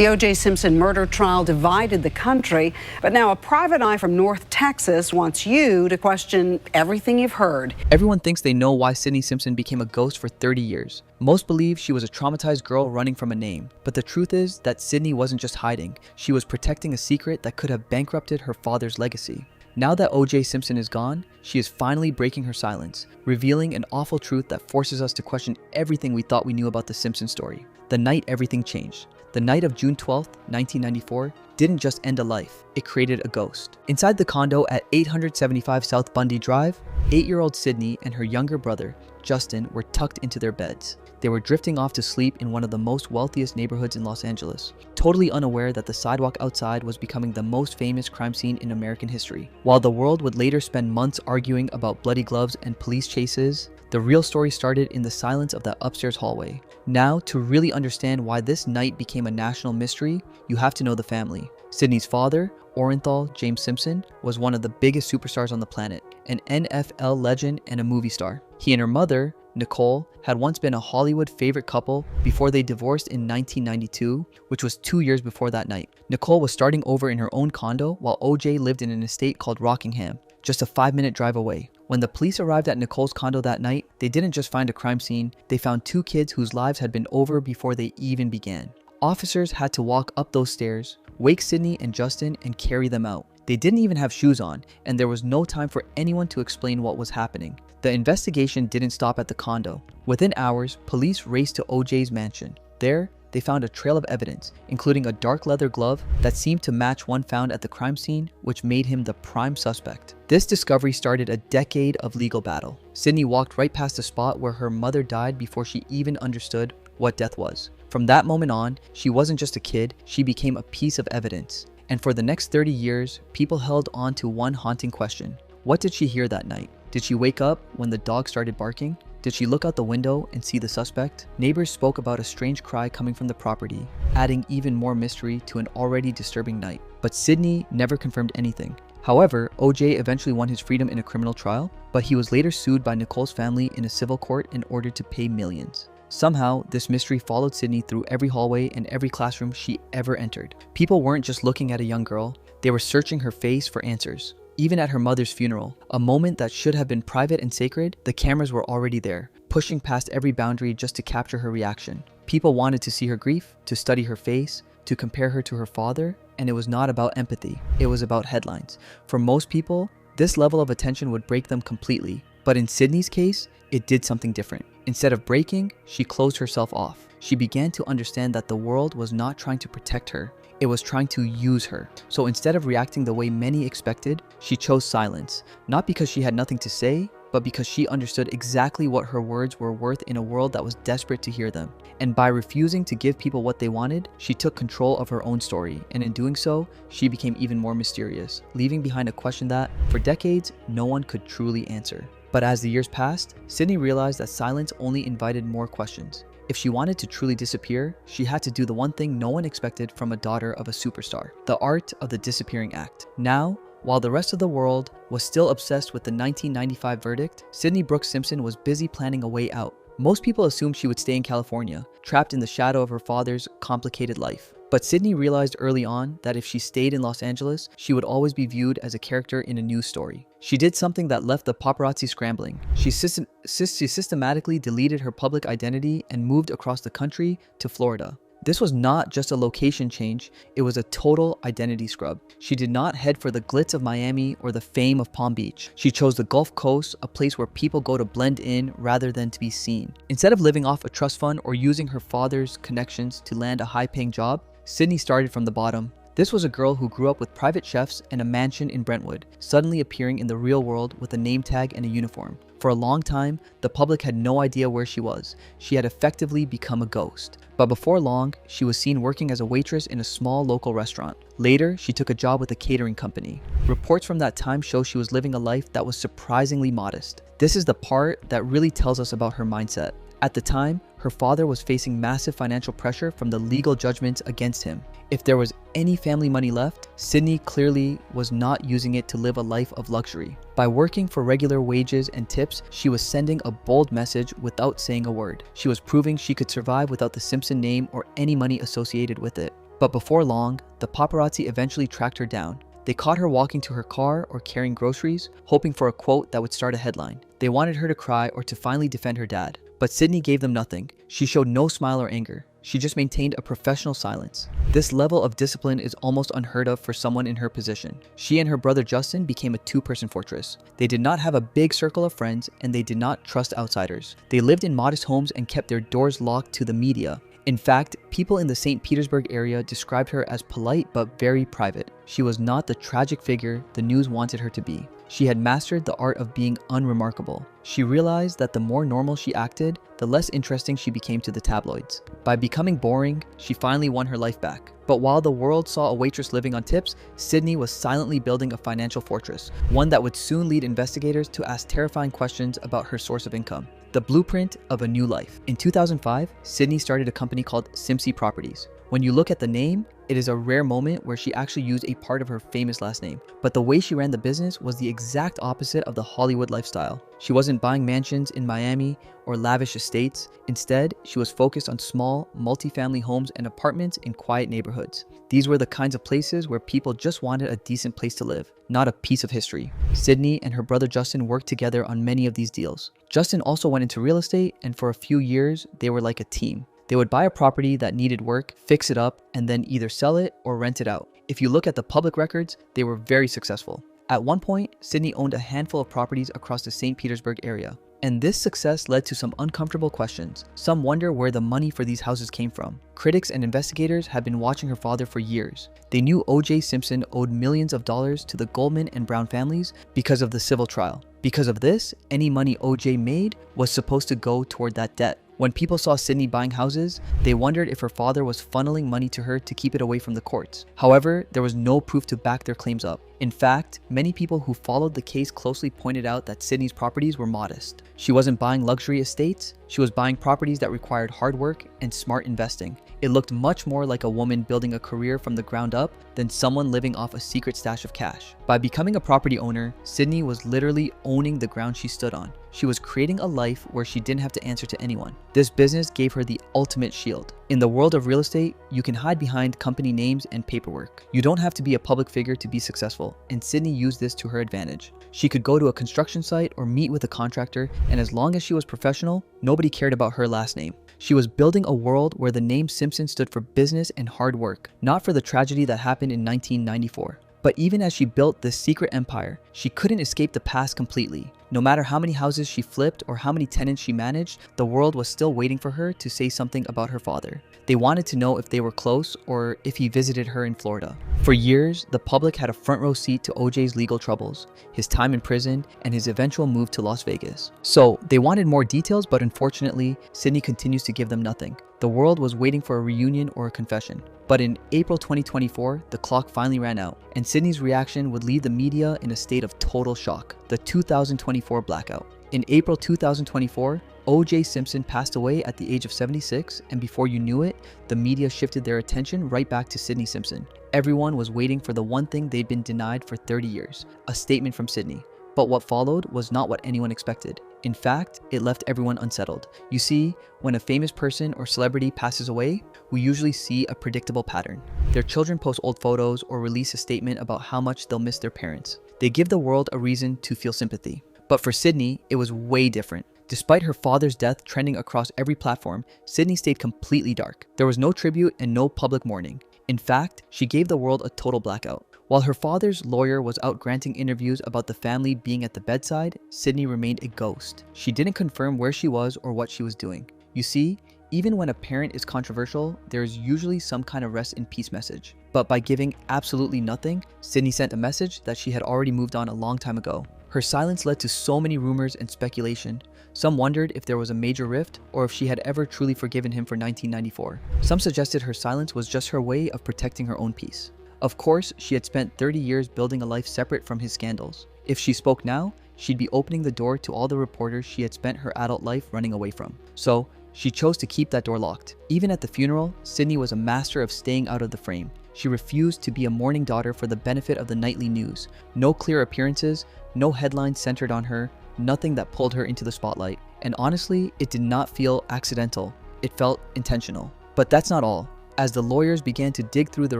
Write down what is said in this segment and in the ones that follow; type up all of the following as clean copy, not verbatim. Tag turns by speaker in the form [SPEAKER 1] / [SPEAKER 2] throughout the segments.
[SPEAKER 1] The O.J. Simpson murder trial divided the country, but now a private eye from North Texas wants you to question everything you've heard.
[SPEAKER 2] Everyone thinks they know why Sidney Simpson became a ghost for 30 years. Most believe she was a traumatized girl running from a name, but the truth is that Sidney wasn't just hiding. She was protecting a secret that could have bankrupted her father's legacy. Now that O.J. Simpson is gone, she is finally breaking her silence, revealing an awful truth that forces us to question everything we thought we knew about the Simpson story. The night everything changed. The night of June 12, 1994, didn't just end a life, it created a ghost. Inside the condo at 875 South Bundy Drive, 8-year-old Sidney and her younger brother, Justin, were tucked into their beds. They were drifting off to sleep in one of the most wealthiest neighborhoods in Los Angeles, totally unaware that the sidewalk outside was becoming the most famous crime scene in American history. While the world would later spend months arguing about bloody gloves and police chases, the real story started in the silence of that upstairs hallway. Now, to really understand why this night became a national mystery, you have to know the family. Sidney's father, Orenthal James Simpson, was one of the biggest superstars on the planet, an NFL legend and a movie star. He and her mother, Nicole, had once been a Hollywood favorite couple before they divorced in 1992, which was 2 years before that night. Nicole was starting over in her own condo while OJ lived in an estate called Rockingham, just a 5-minute drive away. When the police arrived at Nicole's condo that night, they didn't just find a crime scene, they found 2 kids whose lives had been over before they even began. Officers had to walk up those stairs, wake Sidney and Justin, and carry them out. They didn't even have shoes on, and there was no time for anyone to explain what was happening. The investigation didn't stop at the condo. Within hours, police raced to OJ's mansion. There, they found a trail of evidence, including a dark leather glove that seemed to match one found at the crime scene, which made him the prime suspect. This discovery started a decade of legal battle. Sidney walked right past the spot where her mother died before she even understood what death was. From that moment on, she wasn't just a kid, she became a piece of evidence. And for the next 30 years, people held on to one haunting question. What did she hear that night? Did she wake up when the dog started barking? Did she look out the window and see the suspect? Neighbors spoke about a strange cry coming from the property, adding even more mystery to an already disturbing night. But Sidney never confirmed anything. However, OJ eventually won his freedom in a criminal trial, but he was later sued by Nicole's family in a civil court in order to pay millions. Somehow, this mystery followed Sidney through every hallway and every classroom she ever entered. People weren't just looking at a young girl, they were searching her face for answers. Even at her mother's funeral, a moment that should have been private and sacred, the cameras were already there, pushing past every boundary just to capture her reaction. People wanted to see her grief, to study her face, to compare her to her father, and it was not about empathy, it was about headlines. For most people, this level of attention would break them completely, but in Sidney's case, it did something different. Instead of breaking, she closed herself off. She began to understand that the world was not trying to protect her, it was trying to use her. So instead of reacting the way many expected, she chose silence. Not because she had nothing to say, but because she understood exactly what her words were worth in a world that was desperate to hear them. And by refusing to give people what they wanted, she took control of her own story. And in doing so, she became even more mysterious, leaving behind a question that, for decades, no one could truly answer. But as the years passed, Sidney realized that silence only invited more questions. If she wanted to truly disappear, she had to do the one thing no one expected from a daughter of a superstar, the art of the disappearing act. Now, while the rest of the world was still obsessed with the 1995 verdict, Sidney Brooks Simpson was busy planning a way out. Most people assumed she would stay in California, trapped in the shadow of her father's complicated life. But Sidney realized early on that if she stayed in Los Angeles, she would always be viewed as a character in a news story. She did something that left the paparazzi scrambling. She systematically deleted her public identity and moved across the country to Florida. This was not just a location change, it was a total identity scrub. She did not head for the glitz of Miami or the fame of Palm Beach. She chose the Gulf Coast, a place where people go to blend in rather than to be seen. Instead of living off a trust fund or using her father's connections to land a high-paying job, Sidney started from the bottom. This was a girl who grew up with private chefs and a mansion in Brentwood, suddenly appearing in the real world with a name tag and a uniform. For a long time, the public had no idea where she was. She had effectively become a ghost. But before long, she was seen working as a waitress in a small local restaurant. Later, she took a job with a catering company. Reports from that time show she was living a life that was surprisingly modest. This is the part that really tells us about her mindset. At the time, her father was facing massive financial pressure from the legal judgments against him. If there was any family money left, Sidney clearly was not using it to live a life of luxury. By working for regular wages and tips, she was sending a bold message without saying a word. She was proving she could survive without the Simpson name or any money associated with it. But before long, the paparazzi eventually tracked her down. They caught her walking to her car or carrying groceries, hoping for a quote that would start a headline. They wanted her to cry or to finally defend her dad. But Sydney gave them nothing. She showed no smile or anger. She just maintained a professional silence. This level of discipline is almost unheard of for someone in her position. She and her brother Justin became a two-person fortress. They did not have a big circle of friends, and they did not trust outsiders. They lived in modest homes and kept their doors locked to the media. In fact, people in the St. Petersburg area described her as polite but very private. She was not the tragic figure the news wanted her to be. She had mastered the art of being unremarkable. She realized that the more normal she acted, the less interesting she became to the tabloids. By becoming boring, she finally won her life back. But while the world saw a waitress living on tips, Sydney was silently building a financial fortress, one that would soon lead investigators to ask terrifying questions about her source of income. The blueprint of a new life. In 2005, Sydney started a company called Simpson Properties. When you look at the name, it is a rare moment where she actually used a part of her famous last name. But the way she ran the business was the exact opposite of the Hollywood lifestyle. She wasn't buying mansions in Miami or lavish estates. Instead, she was focused on small, multi-family homes and apartments in quiet neighborhoods. These were the kinds of places where people just wanted a decent place to live, not a piece of history. Sydney and her brother Justin worked together on many of these deals. Justin also went into real estate, and for a few years, they were like a team. They would buy a property that needed work, fix it up, and then either sell it or rent it out. If you look at the public records, they were very successful. At one point, Sydney owned a handful of properties across the St. Petersburg area. And this success led to some uncomfortable questions. Some wonder where the money for these houses came from. Critics and investigators had been watching her father for years. They knew O.J. Simpson owed millions of dollars to the Goldman and Brown families because of the civil trial. Because of this, any money O.J. made was supposed to go toward that debt. When people saw Sydney buying houses, they wondered if her father was funneling money to her to keep it away from the courts. However, there was no proof to back their claims up. In fact, many people who followed the case closely pointed out that Sydney's properties were modest. She wasn't buying luxury estates, she was buying properties that required hard work and smart investing. It looked much more like a woman building a career from the ground up than someone living off a secret stash of cash. By becoming a property owner, Sydney was literally owning the ground she stood on. She was creating a life where she didn't have to answer to anyone. This business gave her the ultimate shield. In the world of real estate, you can hide behind company names and paperwork. You don't have to be a public figure to be successful, and Sydney used this to her advantage. She could go to a construction site or meet with a contractor, and as long as she was professional, nobody cared about her last name. She was building a world where the name Simpson stood for business and hard work, not for the tragedy that happened in 1994. But even as she built this secret empire, she couldn't escape the past completely. No matter how many houses she flipped or how many tenants she managed, the world was still waiting for her to say something about her father. They wanted to know if they were close or if he visited her in Florida. For years, the public had a front row seat to OJ's legal troubles, his time in prison, and his eventual move to Las Vegas. So they wanted more details, but unfortunately, Sydney continues to give them nothing. The world was waiting for a reunion or a confession. But in April 2024, the clock finally ran out, and Sydney's reaction would leave the media in a state of total shock: the 2024 blackout. In April 2024, O.J. Simpson passed away at the age of 76, and before you knew it, the media shifted their attention right back to Sydney Simpson. Everyone was waiting for the one thing they'd been denied for 30 years, a statement from Sydney. But what followed was not what anyone expected. In fact, it left everyone unsettled. You see, when a famous person or celebrity passes away, we usually see a predictable pattern. Their children post old photos or release a statement about how much they'll miss their parents. They give the world a reason to feel sympathy. But for Sydney, it was way different. Despite her father's death trending across every platform, Sydney stayed completely dark. There was no tribute and no public mourning. In fact, she gave the world a total blackout. While her father's lawyer was out granting interviews about the family being at the bedside, Sydney remained a ghost. She didn't confirm where she was or what she was doing. You see, even when a parent is controversial, there is usually some kind of rest in peace message. But by giving absolutely nothing, Sydney sent a message that she had already moved on a long time ago. Her silence led to so many rumors and speculation. Some wondered if there was a major rift or if she had ever truly forgiven him for 1994. Some suggested her silence was just her way of protecting her own peace. Of course, she had spent 30 years building a life separate from his scandals. If she spoke now, she'd be opening the door to all the reporters she had spent her adult life running away from. So, she chose to keep that door locked. Even at the funeral, Sydney was a master of staying out of the frame. She refused to be a mourning daughter for the benefit of the nightly news. No clear appearances, no headlines centered on her, nothing that pulled her into the spotlight. And honestly, it did not feel accidental. It felt intentional. But that's not all. As the lawyers began to dig through the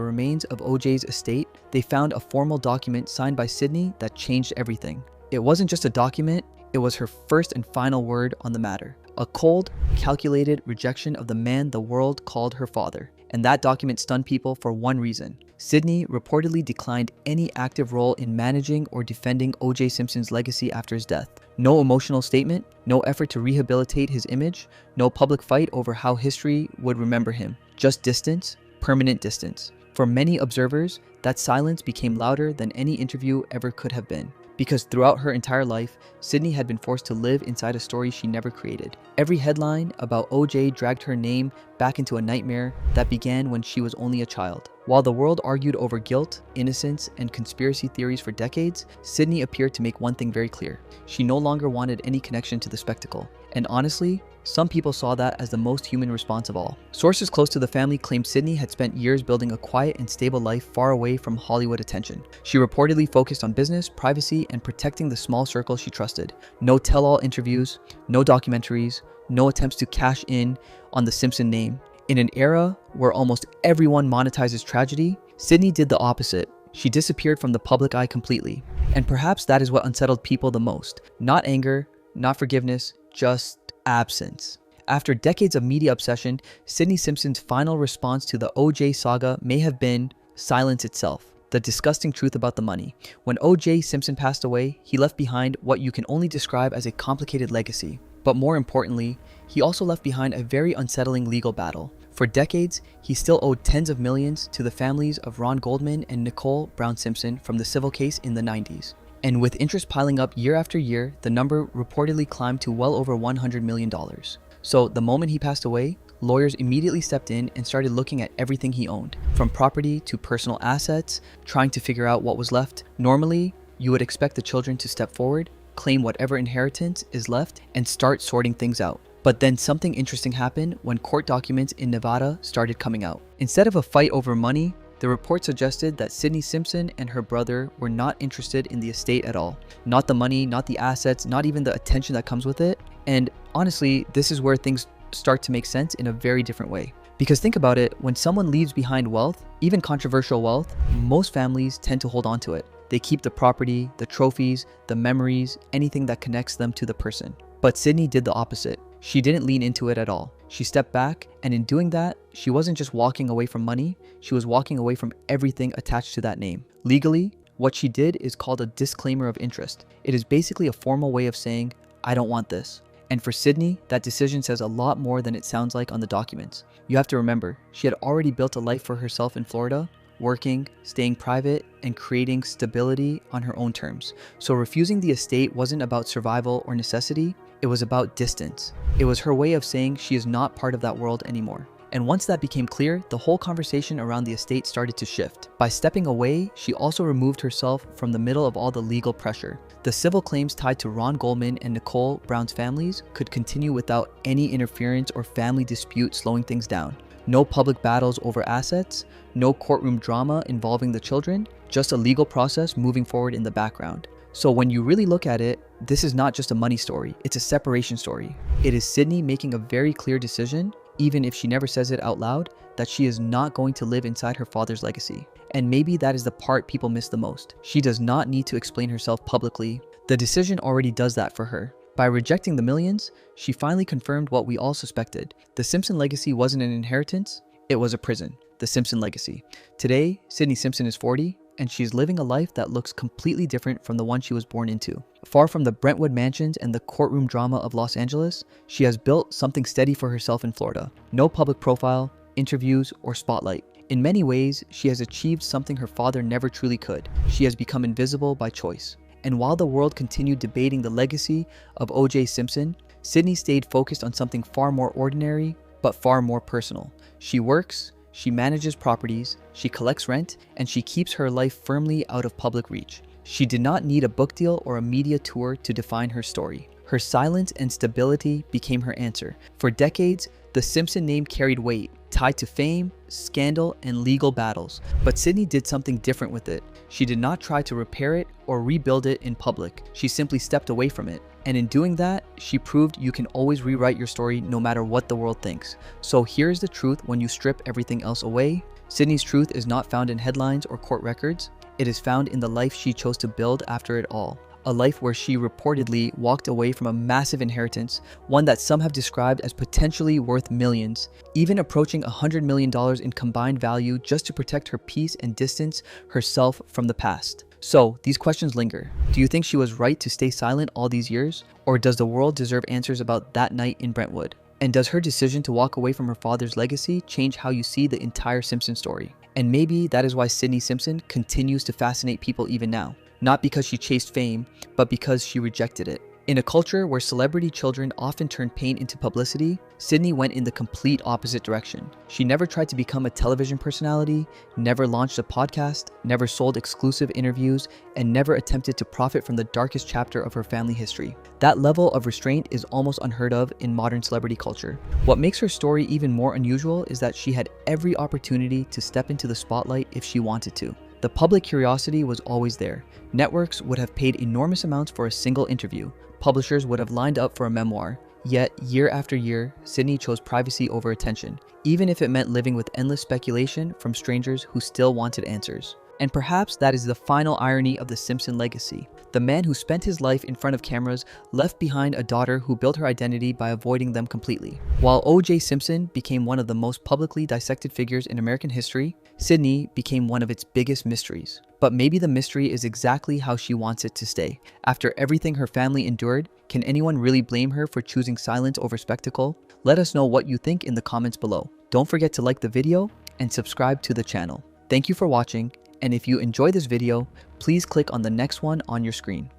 [SPEAKER 2] remains of OJ's estate, they found a formal document signed by Sydney that changed everything. It wasn't just a document, it was her first and final word on the matter. A cold, calculated rejection of the man the world called her father. And that document stunned people for one reason. Sydney reportedly declined any active role in managing or defending O.J. Simpson's legacy after his death. No emotional statement, no effort to rehabilitate his image, no public fight over how history would remember him. Just distance, permanent distance. For many observers, that silence became louder than any interview ever could have been. Because throughout her entire life, Sydney had been forced to live inside a story she never created. Every headline about OJ dragged her name back into a nightmare that began when she was only a child. While the world argued over guilt, innocence, and conspiracy theories for decades, Sydney appeared to make one thing very clear. She no longer wanted any connection to the spectacle. And honestly, some people saw that as the most human response of all. Sources close to the family claimed Sydney had spent years building a quiet and stable life far away from Hollywood attention. She reportedly focused on business, privacy, and protecting the small circle she trusted. No tell-all interviews, no documentaries, no attempts to cash in on the Simpson name. In an era where almost everyone monetizes tragedy, Sydney did the opposite. She disappeared from the public eye completely. And perhaps that is what unsettled people the most. Not anger, not forgiveness, just absence. After decades of media obsession, Sydney Simpson's final response to the OJ saga may have been silence itself. The disgusting truth about the money. When O.J. Simpson passed away, he left behind what you can only describe as a complicated legacy. But more importantly, he also left behind a very unsettling legal battle. For decades, he still owed tens of millions to the families of Ron Goldman and Nicole Brown Simpson from the civil case in the 90s. And with interest piling up year after year, the number reportedly climbed to well over $100 million. So the moment he passed away, lawyers immediately stepped in and started looking at everything he owned, from property to personal assets, trying to figure out what was left. Normally, you would expect the children to step forward, claim whatever inheritance is left, and start sorting things out. But then something interesting happened when court documents in Nevada started coming out. Instead of a fight over money, the report suggested that Sydney Simpson and her brother were not interested in the estate at all. Not the money, not the assets, not even the attention that comes with it. And honestly, this is where things start to make sense in a very different way. Because think about it, when someone leaves behind wealth, even controversial wealth, most families tend to hold on to it. They keep the property, the trophies, the memories, anything that connects them to the person. But Sydney did the opposite. She didn't lean into it at all. She stepped back, and in doing that, she wasn't just walking away from money, she was walking away from everything attached to that name. Legally, what she did is called a disclaimer of interest. It is basically a formal way of saying, I don't want this. And for Sydney, that decision says a lot more than it sounds like on the documents. You have to remember, she had already built a life for herself in Florida, working, staying private, and creating stability on her own terms. So refusing the estate wasn't about survival or necessity, it was about distance. It was her way of saying she is not part of that world anymore. And once that became clear, the whole conversation around the estate started to shift. By stepping away, she also removed herself from the middle of all the legal pressure. The civil claims tied to Ron Goldman and Nicole Brown's families could continue without any interference or family dispute slowing things down. No public battles over assets, no courtroom drama involving the children, just a legal process moving forward in the background. So when you really look at it, this is not just a money story, it's a separation story. It is Sydney making a very clear decision, even if she never says it out loud, that she is not going to live inside her father's legacy. And maybe that is the part people miss the most. She does not need to explain herself publicly. The decision already does that for her. By rejecting the millions, she finally confirmed what we all suspected. The Simpson legacy wasn't an inheritance, it was a prison. The Simpson legacy. Today, Sydney Simpson is 40, and she's living a life that looks completely different from the one she was born into. Far from the Brentwood mansions and the courtroom drama of Los Angeles, she has built something steady for herself in Florida. No public profile, interviews, or spotlight. In many ways, she has achieved something her father never truly could. She has become invisible by choice. And while the world continued debating the legacy of O.J. Simpson, Sydney stayed focused on something far more ordinary, but far more personal. She works, she manages properties, she collects rent, and she keeps her life firmly out of public reach. She did not need a book deal or a media tour to define her story. Her silence and stability became her answer. For decades, the Simpson name carried weight, tied to fame, scandal, and legal battles. But Sydney did something different with it. She did not try to repair it or rebuild it in public. She simply stepped away from it. And in doing that, she proved you can always rewrite your story no matter what the world thinks. So here's the truth when you strip everything else away. Sydney's truth is not found in headlines or court records. It is found in the life she chose to build after it all. A life where she reportedly walked away from a massive inheritance, one that some have described as potentially worth millions, even approaching $100 million in combined value just to protect her peace and distance herself from the past. So, these questions linger. Do you think she was right to stay silent all these years? Or does the world deserve answers about that night in Brentwood? And does her decision to walk away from her father's legacy change how you see the entire Simpson story? And maybe that is why Sydney Simpson continues to fascinate people even now. Not because she chased fame, but because she rejected it. In a culture where celebrity children often turn pain into publicity, Sydney went in the complete opposite direction. She never tried to become a television personality, never launched a podcast, never sold exclusive interviews, and never attempted to profit from the darkest chapter of her family history. That level of restraint is almost unheard of in modern celebrity culture. What makes her story even more unusual is that she had every opportunity to step into the spotlight if she wanted to. The public curiosity was always there. Networks would have paid enormous amounts for a single interview. Publishers would have lined up for a memoir. Yet, year after year, Sydney chose privacy over attention, even if it meant living with endless speculation from strangers who still wanted answers. And perhaps that is the final irony of the Simpson legacy. The man who spent his life in front of cameras left behind a daughter who built her identity by avoiding them completely. While O.J. Simpson became one of the most publicly dissected figures in American history, Sydney became one of its biggest mysteries. But maybe the mystery is exactly how she wants it to stay. After everything her family endured, can anyone really blame her for choosing silence over spectacle? Let us know what you think in the comments below. Don't forget to like the video and subscribe to the channel. Thank you for watching. And if you enjoyed this video, please click on the next one on your screen.